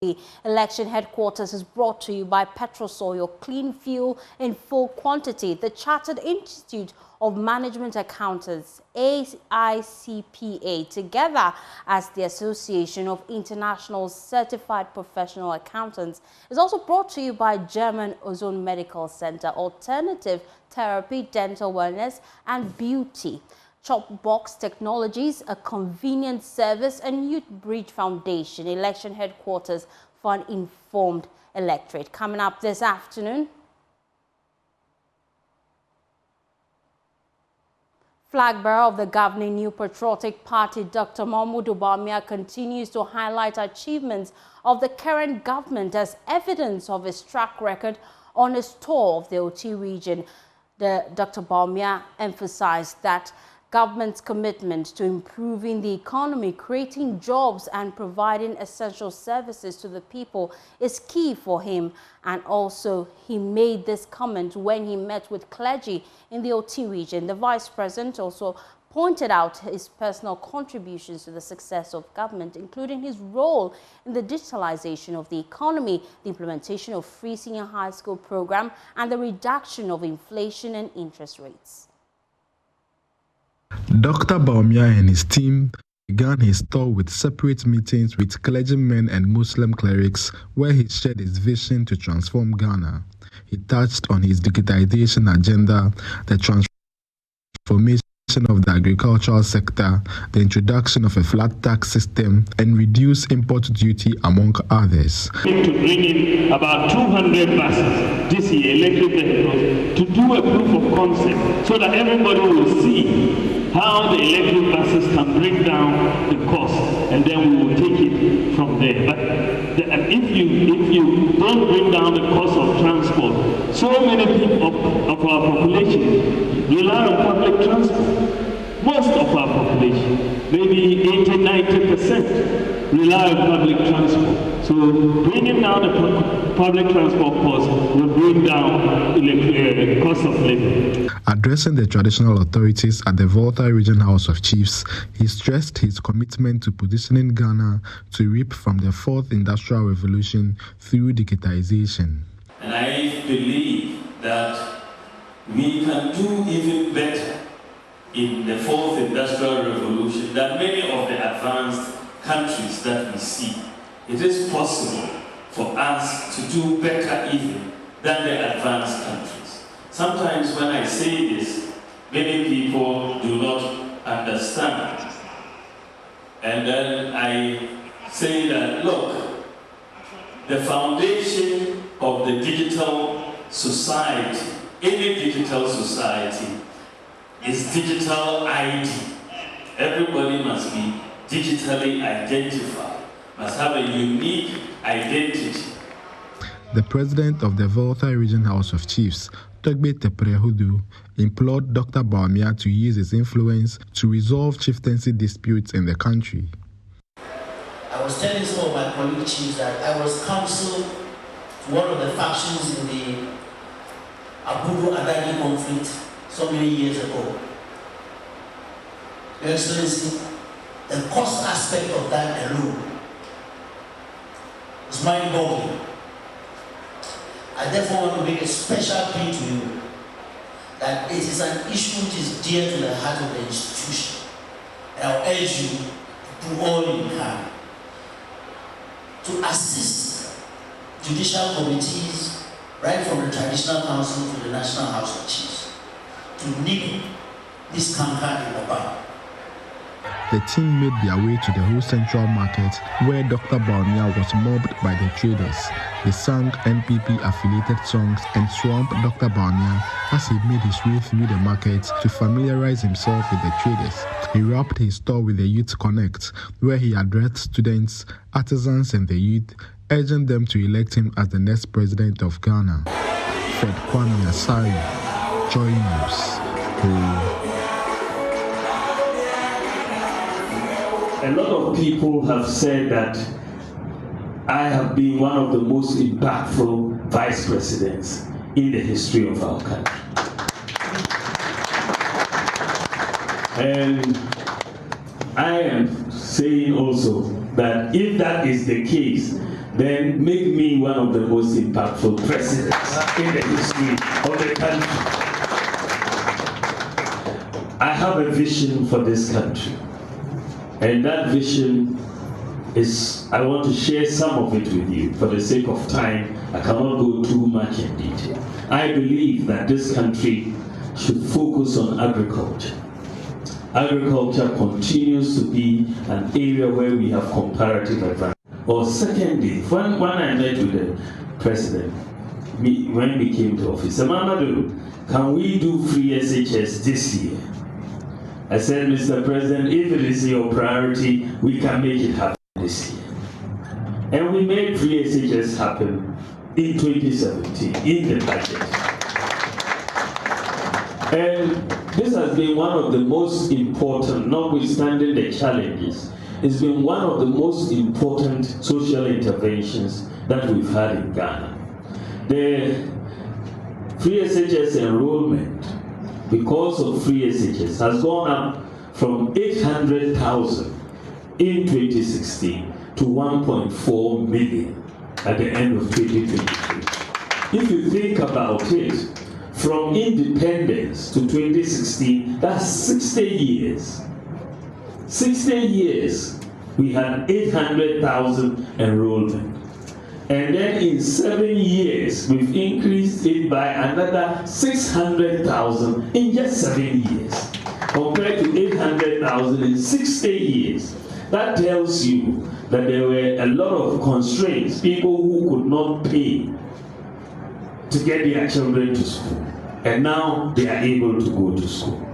The election headquarters is brought to you by Petrosol, your clean fuel in full quantity. The Chartered Institute of Management Accountants, AICPA, together as the Association of International Certified Professional Accountants, is also brought to you by German Ozone Medical Center, Alternative Therapy, Dental Wellness and Beauty, Chopbox Technologies, a convenient service, and Youth Bridge Foundation, election headquarters for an informed electorate. Coming up this afternoon, flag bearer of the governing New Patriotic Party, Dr. Bawumia, continues to highlight achievements of the current government as evidence of his track record on his tour of the OT region. Dr. Bawumia emphasized that government's commitment to improving the economy, creating jobs and providing essential services to the people is key for him. And also he made this comment when he met with clergy in the OT region. The Vice President also pointed out his personal contributions to the success of government, including his role in the digitalization of the economy, the implementation of free senior high school program, and the reduction of inflation and interest rates. Dr. Bawumia and his team began his tour with separate meetings with clergymen and Muslim clerics, where he shared his vision to transform Ghana. He touched on his digitization agenda, the transformation of the agricultural sector, the introduction of a flat tax system, and reduced import duty, among others. To bring in about 200 buses this year, electric vehicles, to do a proof of concept so that everybody will see how the electric buses can bring down the cost, and then we will take it from there. But if you don't bring down the cost of transport, so many people of our population rely on public transport. Most of our population, maybe 80–90%, rely on public transport. So bringing down the public transport cost will bring down the cost of living. Addressing the traditional authorities at the Volta Region House of Chiefs, he stressed his commitment to positioning Ghana to reap from the fourth industrial revolution through digitization. And I believe that we can do even better in the fourth industrial revolution than many of the advanced countries that we see. It is possible for us to do better even than the advanced countries. Sometimes when I say this, many people do not understand. And then I say that, look, the foundation of the digital society, any digital society, is digital ID. Everybody must be digitally identified, must have a unique identity. The president of the Volta Region House of Chiefs, Togbe Teprehudu, implored Dr. Bawumia to use his influence to resolve chieftaincy disputes in the country. I was telling some of my colleague chiefs that I was counsel to one of the factions in the Abudu Adani conflict so many years ago. Your Excellency, the cost aspect of that alone is mind-boggling. I therefore want to make a special plea to you that it is an issue which is dear to the heart of the institution. And I'll urge you to do all you can to assist judicial committees, right from the Traditional Council to the National House of Chiefs, to nip this canker in the bud. The team made their way to the whole central market, where Dr. Bawumia was mobbed by the traders. He sang NPP-affiliated songs and swamped Dr. Bawumia as he made his way through the market to familiarize himself with the traders. He wrapped his store with the Youth Connect, where he addressed students, artisans, and the youth, urging them to elect him as the next president of Ghana. Fred Kwame Asari, Joy News. A lot of people have said that I have been one of the most impactful vice presidents in the history of our country. And I am saying also that if that is the case, then make me one of the most impactful presidents in the history of the country. I have a vision for this country, and that vision is, I want to share some of it with you. For the sake of time, I cannot go too much in detail. I believe that this country should focus on agriculture. Agriculture continues to be an area where we have comparative advantage. Or secondly, when I met with the president, when we came to office, Mamadu, can we do free SHS this year? I said, Mr. President, if it is your priority, we can make it happen this year. And we made free SHS happen in 2017, in the budget. And this has been one of the most important, notwithstanding the challenges, it's been one of the most important social interventions that we've had in Ghana. The free SHS enrollment, because of free SHS, has gone up from 800,000 in 2016 to 1.4 million at the end of 2023. If you think about it, from independence to 2016, that's 60 years. 60 years, we had 800,000 enrollment. And then in 7 years, we've increased it by another 600,000 in just 7 years, compared to 800,000 in 60 years. That tells you that there were a lot of constraints, people who could not pay to get their children to school. And now they are able to go to school.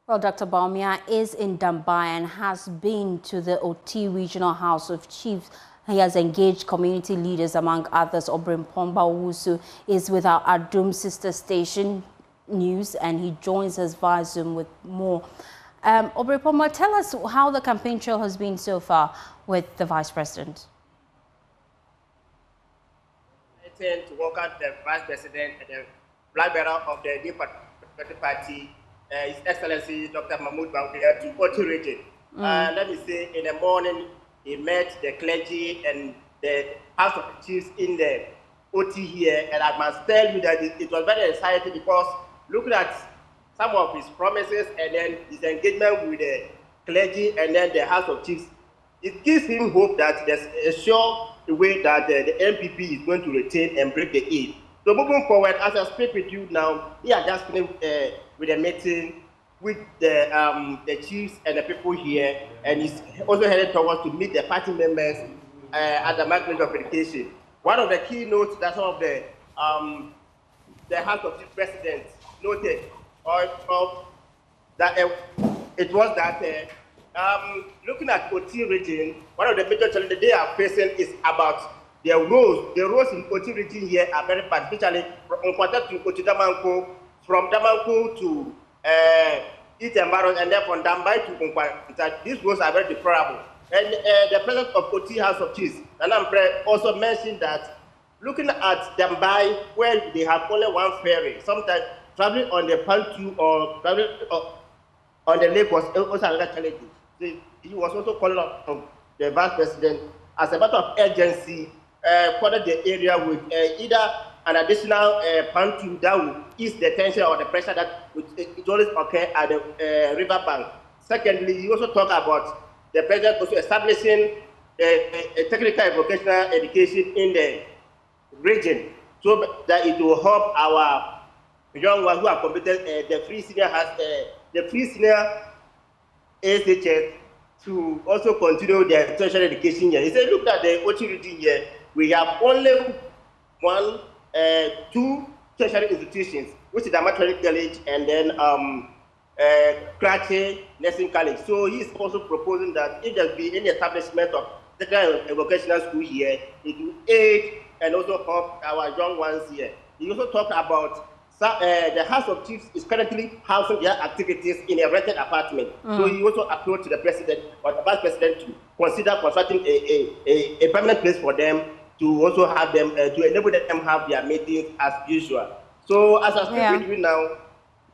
Well, Dr. Bawumia is in Dambai and has been to the OT Regional House of Chiefs. He has engaged community leaders, among others. Obrimpomba Owusu is with our Adum sister station news, and he joins us via Zoom with more. Obrimpomba, tell us how the campaign trail has been so far with the Vice President. To welcome the Vice President and the flag bearer of the New Patriotic Party, His Excellency Dr. Mahmoud Bawumia, to OT region. Let me say, in the morning, he met the clergy and the House of Chiefs in the OT here, and I must tell you that it was very exciting because looking at some of his promises and then his engagement with the clergy and then the House of Chiefs, it gives him hope that there's a sure way that the MPP is going to retain and break the aid. So moving forward, as I speak with you now, he has just finished with a meeting with the chiefs and the people here, and he's also headed towards to meet the party members at the Ministry of Education. One of the keynotes that some of the House of Chiefs presidents noted, that it was that looking at OT region, one of the major challenges they are facing is about their roads. The roads in OT region here are very bad, especially from Nkwanta to OT Damanko, from Damanko to Itembaro, and then from Dambai to Nkwanta. These roads are very deplorable. And the president of OT House of Chiefs, Nanampre, also mentioned that looking at Dambai, where they have only one ferry, sometimes traveling on the Pantu or traveling on the lake was also another challenge. He was also calling on the Vice President as a matter of urgency, flooded the area with either an additional Pantu that will ease the tension or the pressure that it always occur at the river bank. Secondly, he also talked about the president also establishing a technical and vocational education in the region so that it will help our young ones who are completed the free senior SHS to also continue their tertiary education here. He said, look at the OT region here, we have only two tertiary institutions, which is the Maternity College and then Krache Nursing College. So he's also proposing that if there be any establishment of technical and vocational school here, it will aid and also help our young ones here. He also talked about the House of Chiefs is currently housing their activities in a rented apartment. So he also approached the president or the vice president to consider constructing a permanent place for them to also have them, to enable them have their meetings as usual. So as I speak with you now,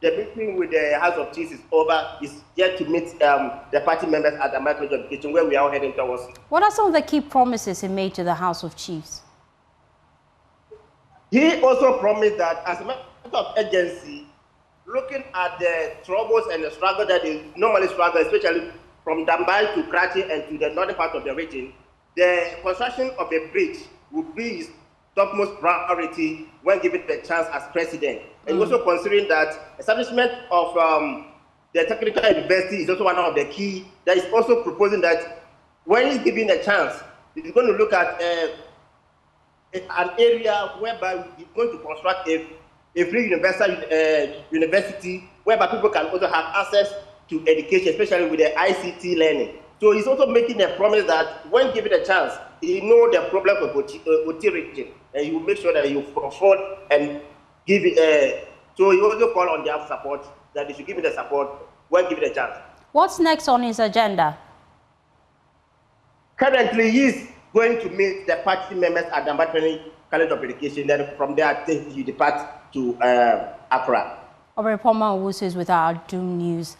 the meeting with the House of Chiefs is over. Is yet to meet the party members at the Micro Education, where we are heading towards. What are some of the key promises he made to the House of Chiefs? He also promised that as a matter of urgency, looking at the troubles and the struggle that is normally struggle, especially from Dambai to Krachi and to the northern part of the region, the construction of a bridge would be his topmost priority when given the chance as president. And also considering that establishment of the technical university is also one of the key, that is also proposing that when he's given a chance, he's going to look at an area whereby he's going to construct a free universal university whereby people can also have access to education, especially with the ICT learning. So he's also making a promise that when given a chance, he knows the problem of OT region, and he will make sure that he will confront and give it. So he also called on their support, that they should give it the support when given a chance. What's next on his agenda? Currently, he's going to meet the party members at the Mbatweni College of Education. Then from there, he depart to Accra. Oberepoma Owusu is with our Doom News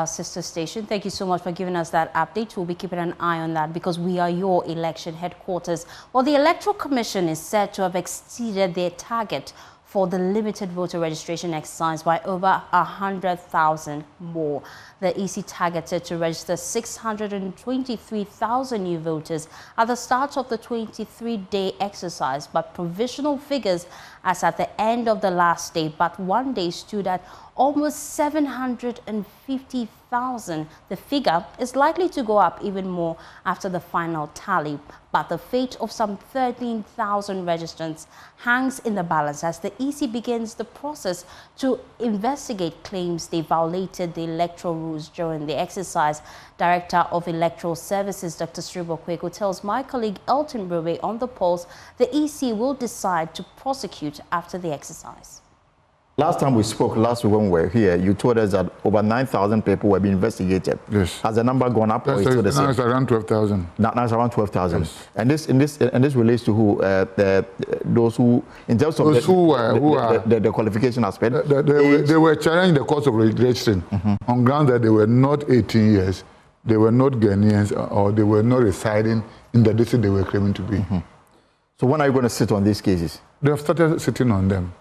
sister station. Thank you so much for giving us that update. We'll be keeping an eye on that because we are your election headquarters. Well, the Electoral Commission is said to have exceeded their target for the limited voter registration exercise by over 100,000 more. The EC targeted to register 623,000 new voters at the start of the 23-day exercise, but provisional figures as at the end of the last day, but one day, stood at almost 750,000. The figure is likely to go up even more after the final tally, but the fate of some 13,000 registrants hangs in the balance as the EC begins the process to investigate claims they violated the electoral rules during the exercise. Director of Electoral Services, Dr. Sribo Kweko, tells my colleague Elton Brobe on the polls the EC will decide to prosecute after the exercise. Last time we spoke, last week when we were here, you told us that over 9,000 people were being investigated. Yes. Has the number gone up, or is it still the same? Now it's around 12,000. Now it's around 12,000. Yes. And this relates to who? Those who, in terms of the qualification aspect. They were challenging the course of registration on ground that they were not 18 years, they were not Ghanaians, or they were not residing in the district they were claiming to be. So when are you going to sit on these cases? They have started sitting on them.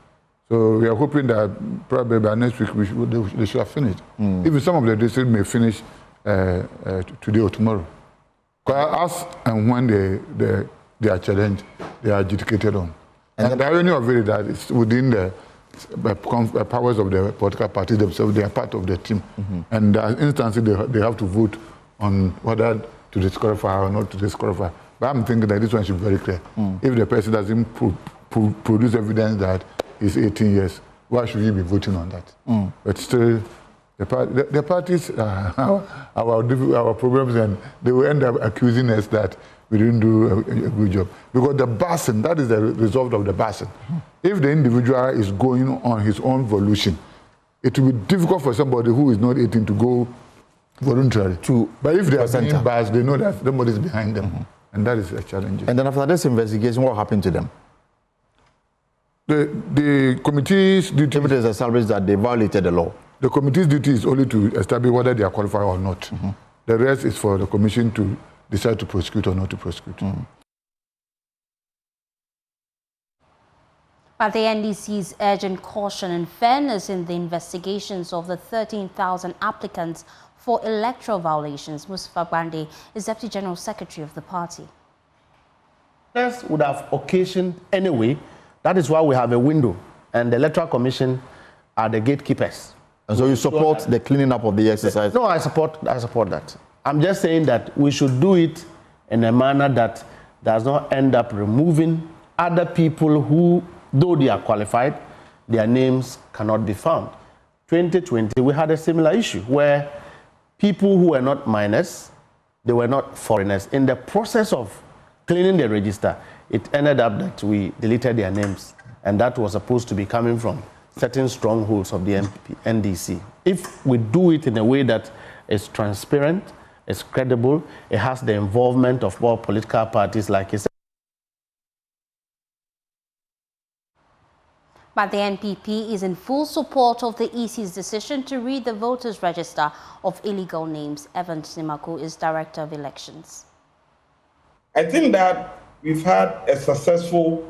So we are hoping that probably by next week they should have finished. Even some of the districts may finish today or tomorrow. Because as and when they are challenged, they are adjudicated on. And the irony of it is that it's within the powers of the political parties themselves. They are part of the team. And there are instances they have to vote on whether to disqualify or not to disqualify. But I'm thinking that this one should be very clear. If the person doesn't produce evidence that is 18 years. Why should we be voting on that? But still, the parties our problems, and they will end up accusing us that we didn't do a good job. Because the basin, that is the result of the basin. If the individual is going on his own volition, it will be difficult for somebody who is not 18 to go voluntarily. But if they are being biased, they know that somebody is behind them. And that is a challenge. And then after this investigation, what happened to them? The committee's duty is established that they violated the law. The committee's duty is only to establish whether they are qualified or not. The rest is for the commission to decide to prosecute or not to prosecute. But the NDC is urging caution and fairness in the investigations of the 13,000 applicants for electoral violations. Mustafa Bande is Deputy General Secretary of the party. This would have occasioned anyway. That is why we have a window, and the Electoral Commission are the gatekeepers. And so you support the cleaning up of the exercise? No, I support that. I'm just saying that we should do it in a manner that does not end up removing other people who, though they are qualified, their names cannot be found. 2020, we had a similar issue where people who were not minors, they were not foreigners. In the process of cleaning the register, it ended up that we deleted their names, and that was supposed to be coming from certain strongholds of the NDC. If we do it in a way that is transparent, is credible, it has the involvement of all political parties, like you said. But the NPP is in full support of the EC's decision to read the voters' register of illegal names. Evan Simaku is Director of Elections. I think that we've had a successful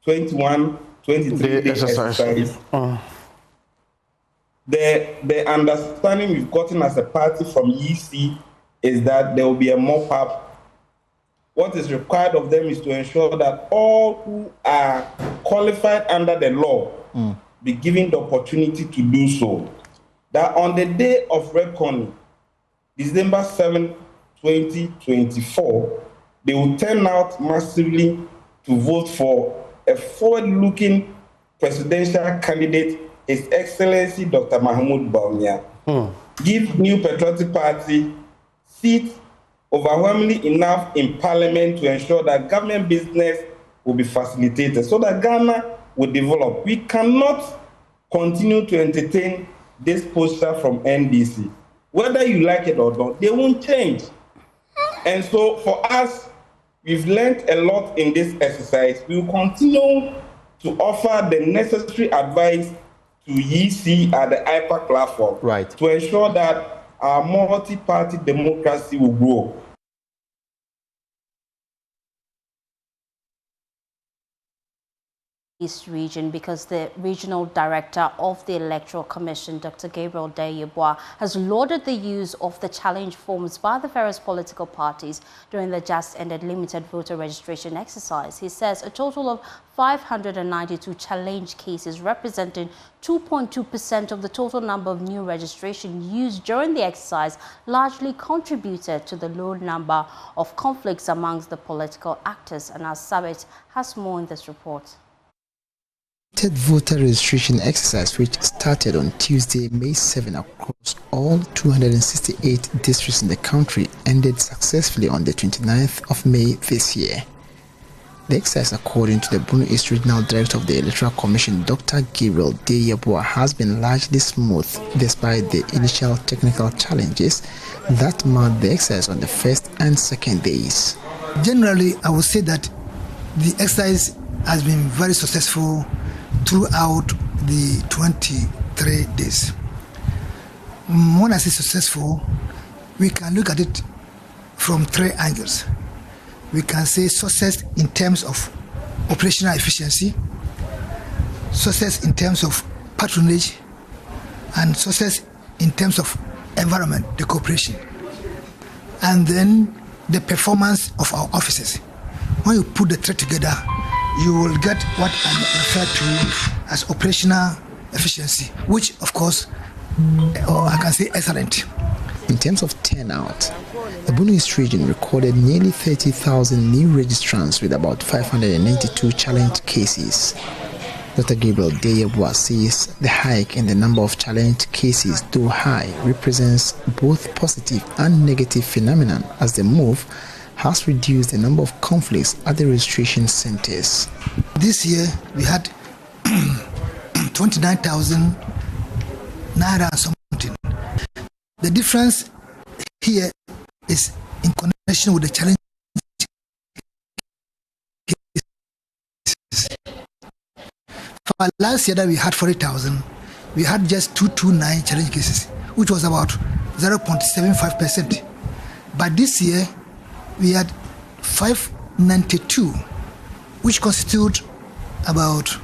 21-23 exercise. The understanding we've gotten as a party from EC is that there will be a mop-up. What is required of them is to ensure that all who are qualified under the law be given the opportunity to do so. That on the day of reckoning, December 7, 2024, they will turn out massively to vote for a forward-looking presidential candidate, His Excellency Dr. Mahmoud Bawumia. Give New Patriotic Party seats overwhelmingly enough in Parliament to ensure that government business will be facilitated so that Ghana will develop. We cannot continue to entertain this posture from NDC. Whether you like it or not, they won't change. And so for us, we've learned a lot in this exercise. We will continue to offer the necessary advice to EC at the IPAC platform to ensure that our multi-party democracy will grow. East region, because the regional director of the Electoral Commission, Dr. Gabriel Deyeboa, has lauded the use of the challenge forms by the various political parties during the just-ended limited voter registration exercise. He says a total of 592 challenge cases representing 2.2% of the total number of new registration used during the exercise largely contributed to the low number of conflicts amongst the political actors. And our Sabit has more in this report. Voter registration exercise, which started on Tuesday, May 7 across all 268 districts in the country, ended successfully on the 29th of May this year. The exercise, according to the Bono East Regional Director of the Electoral Commission, Dr. Gabriel Deyeboa, has been largely smooth despite the initial technical challenges that marked the exercise on the first and second days. Generally, I would say that the exercise has been very successful throughout the 23 days. When I say successful, we can look at it from three angles. We can say success in terms of operational efficiency, success in terms of patronage, and success in terms of environment, the cooperation, and then the performance of our officers. When you put the three together, you will get what I refer to as operational efficiency, which of course, I can say excellent. In terms of turnout, the Bono East region recorded nearly 30,000 new registrants with about 592 challenge cases. Dr. Gabriel Deyeboa says the hike in the number of challenge cases, though high, represents both positive and negative phenomenon, as the move has reduced the number of conflicts at the registration centers. This year we had 29,900 and something. The difference here is in connection with the challenge cases. For last year that we had 40,000, we had just 229 challenge cases, which was about 0.75%. But this year we had 592, which constitute about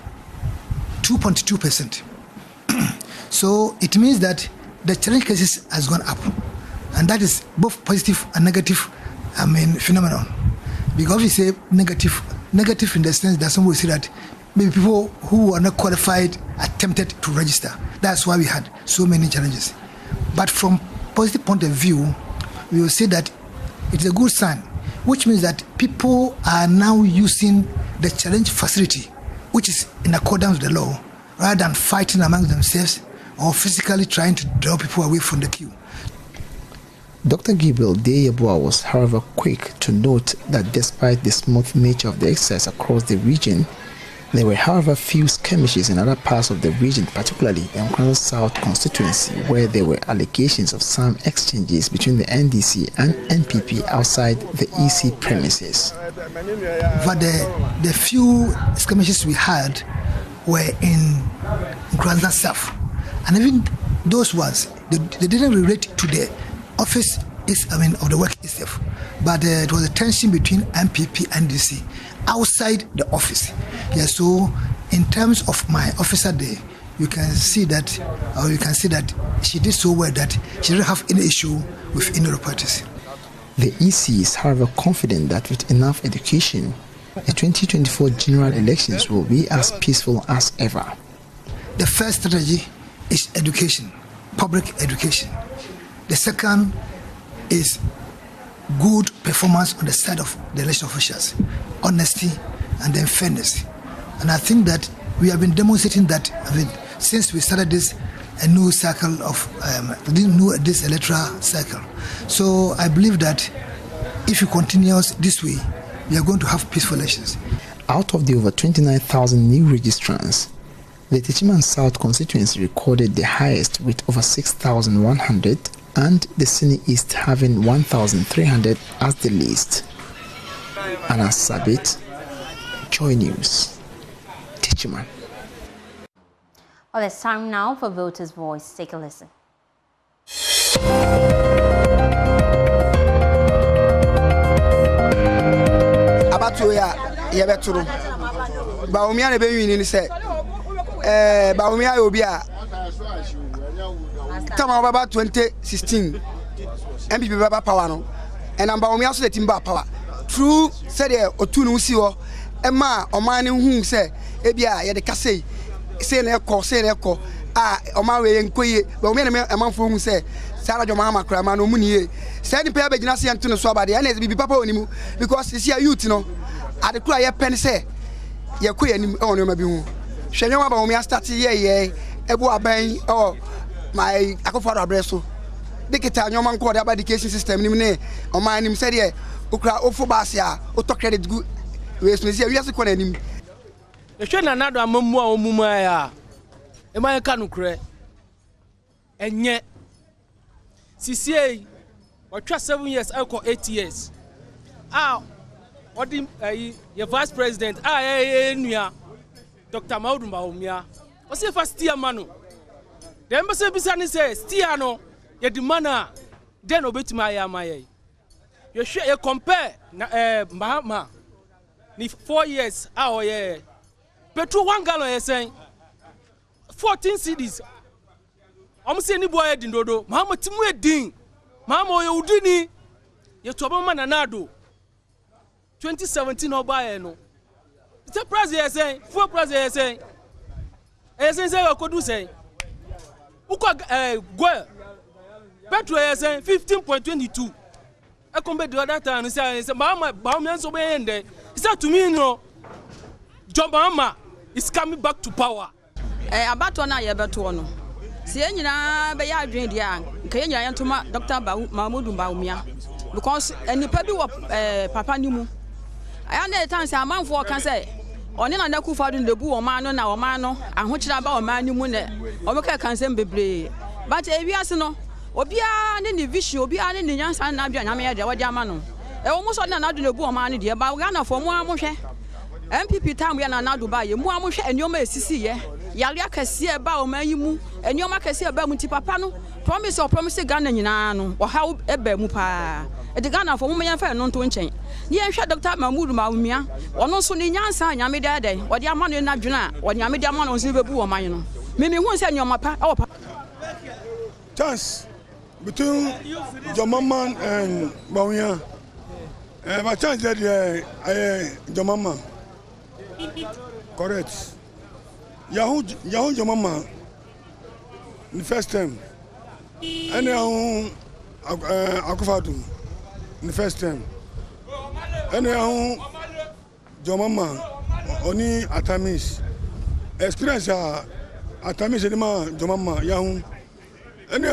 2.2%. So it means that the challenge cases has gone up, and that is both positive and negative, phenomenon. Because we say negative in the sense that some will say that maybe people who are not qualified attempted to register. That's why we had so many challenges. But from positive point of view, we will say that it's a good sign, which means that people are now using the challenge facility, which is in accordance with the law, rather than fighting among themselves or physically trying to draw people away from the queue. Dr. Gabriel Deyeboa was, however, quick to note that despite the smooth nature of the exercise across the region, there were, however, few skirmishes in other parts of the region, particularly in Nkranza South constituency, where there were allegations of some exchanges between the NDC and NPP outside the EC premises. But the few skirmishes we had were in Grand South. And even those ones, they didn't relate to the office of the work itself. But it was a tension between MPP and DC outside the office. Yeah, so in terms of my officer day, you can see that she did so well that she didn't have any issue with any other parties. The EC is, however, confident that with enough education, the 2024 general elections will be as peaceful as ever. The first strategy is education, public education. The second is good performance on the side of the election officials, honesty and then fairness. And I think that we have been demonstrating that since we started this new cycle of this electoral cycle. So I believe that if it continues this way, we are going to have peaceful elections. Out of the over 29,000 new registrants, the Techiman South constituency recorded the highest with over 6,100 and the Sini East having 1,300 as the least. Anna Sabit, Joy News, Techiman. Well, it's time now for Voters' Voice. Take a listen. Abatoya yebeturu Bawumia ne bewini ni se Bawumia obi a tama baba 2016 MPP baba power no and Bawumia so the timba power true said the otunu si ho ema oman ne hu se ebia ye de kase say na ekọ oman we enkoye Bawumia ne amanfo hu se Sarah Jomama Krama no muni say ni pe begina se ento no so abade na bibi papa onimu because this year youth no ade kura ye pen say ye koye anim e wono ma bi hu hwenwa Bawumia start ye ebu aban my akofado abreso dikita nyoma nko de education system nim ne oman nim say de okura ofo baase a oto credit gu we so say wiase ko na nim e hwe na nado amamu a omumu ya e man ka no kure enye CCA watwa 7 years alko 8 years odi your vice president nua Dr. Bawumia o se first year manu the embassy bisani say steer no ye dimana den obetima ya maye you share you compare Mahama ni 4 years ye petrol 1 gallon ye saying 14 cedis say ni boy din dodo Mahama timu edin Mahama ye udini ye toba ma nanado 2017 obaye no it's a price ye saying full price ye saying say akodu saying uko go petrol ye saying 15.22 akombe the other time say Mahama Bawumia so be ende say to me no John Mahama is coming back to power abato na ye beto no si enyina be ya adwen dia nka enyina yentoma Dr. Bawumia because enipa bi wo papa ni mu aya na etan say amanfo kan say oni na ndaku fadu ndebu o man no ahokyira ba o man ni mu ne o be ka kan sem bebre but ewiase no obia ne ni vision obia ne ni nyansa na bia nyame ye de wodi ama no e wo muso na nadu ndebu o man ne de ba Ghana fo mu amohwe MPP time ya na nadu ba ye mu amohwe enioma esisi ye yale akase e ba o man yi mu enioma akase e ba mu ti papa no promise Ghana nyina no o ha e ba mu pa e de Ghana fo mu yan fa no nto nchen ni en hwe Dr. Bawumia ono so ni nyansa nyame de de wodi ama no na dwena wodi nyame de ama no so bebu o man no me hu se enioma pa e wo pa chance between Jomama and Bawumia my chance that Jomama correct Yahoo Jomama the first time and Akufado the first time and Jomama oni Atamis experience Atamis edema Jomama Yahoo and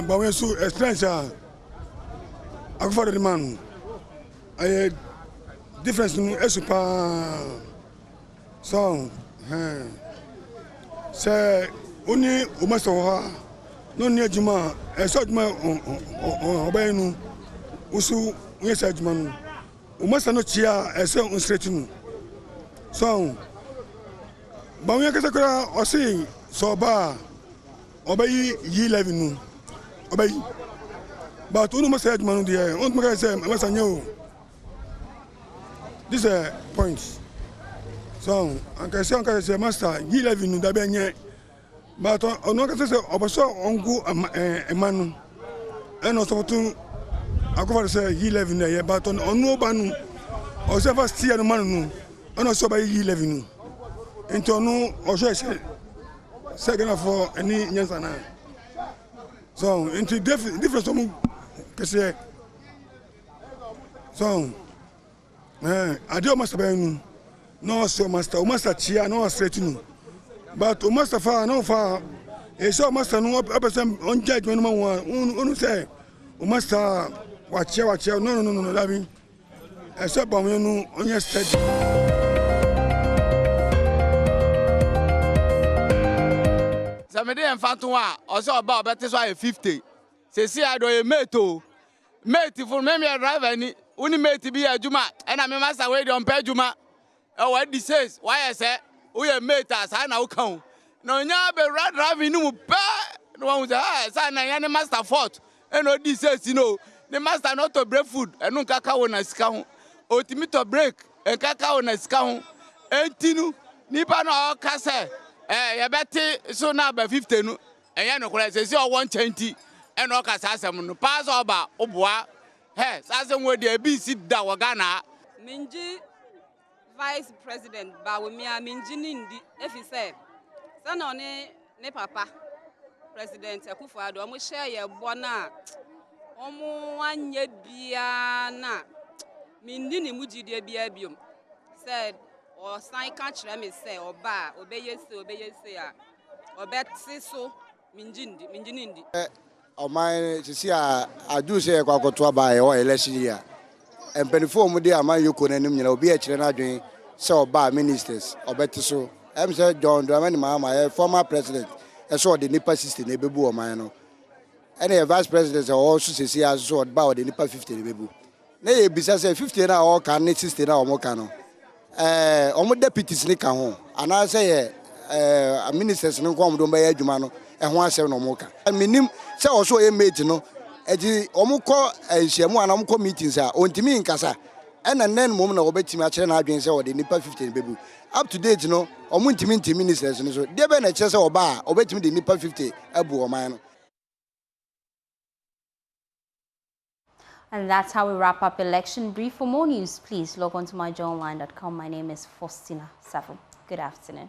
Bawumia so experience Akufado the man I difference no esupa so say oni o master ha no ni adwuma so adwuma obay no usu yes adwuma no o master no chia say on straight no so Bawumia kasa kura osi so ba obayi yi live nu obayi but unu must say adwuma no dey unu must say must anya o this point so anka say master yi live nu da be anya but onu kasa say oboso ongu emanu eno so to akova say yi live nu ye but onu oba nu o say first year no manu nu eno so ba yi live nu into onu o say second for any nyansa na so into different some kese so ade o master ba nu no so master o master chia no straight nu but o master fa no fa e so master no person on judge no man unu say o master wa chia no that mean e so ba we nu onye steady. Samedi enfantoa oso oba obete so 50 sesi ado e mate for me driver ni uni mate bi adwuma e na me master we don pa adwuma e wa di says why say we mate asa na wo kan na onya be driver ni mu pa no wan say say na ya ni master fort e no di says no the master not to break food e no kaka wo na sika ho otimi to break e kaka wo na sika ho entinu nipa na o ka say ya beti so na ba 50 nu eya no kura se si o won chanti e no ka sa asem no pass oba oboa he sa asem we dey bi si da wo Ghana minji vice president Bawumia minji nindi efi say na ne papa president Akufo-Addo omo share ye bo na omo anye bia na mindi ni mujide bia biom said or sign catch me say oba obeyese a obeti so minjinindi o man sisi a adu say kwakoto aba e o election year empenifo mu de aman yoko nanim nyina obi a kire na adwen say oba ministers obeti so em say John Dramani Mahama former president e so the nipa 60 na bebu o man no ene vice president also sisi a so oba o the nipa 50 na bebu na ye bisa say 50 na o kan 60 na o mo kan no omo deputies ni ka ho ana say ministers ni ko omo be adwuma no e ho asem no mo ka minim say oso ye mate no eji omo ko ehyiamu ana omo ko meetings a ontimi nkasa ena nen mom na obetimi a kire na adwen say o de nipa 50 bebu up to date no omo ntimi ministers no so de be na kire say oba obetimi de nipa 50 abu o man no. And that's how we wrap up Election Brief. For more news, please log on to myjoyonline.com. My name is Faustina Savo. Good afternoon.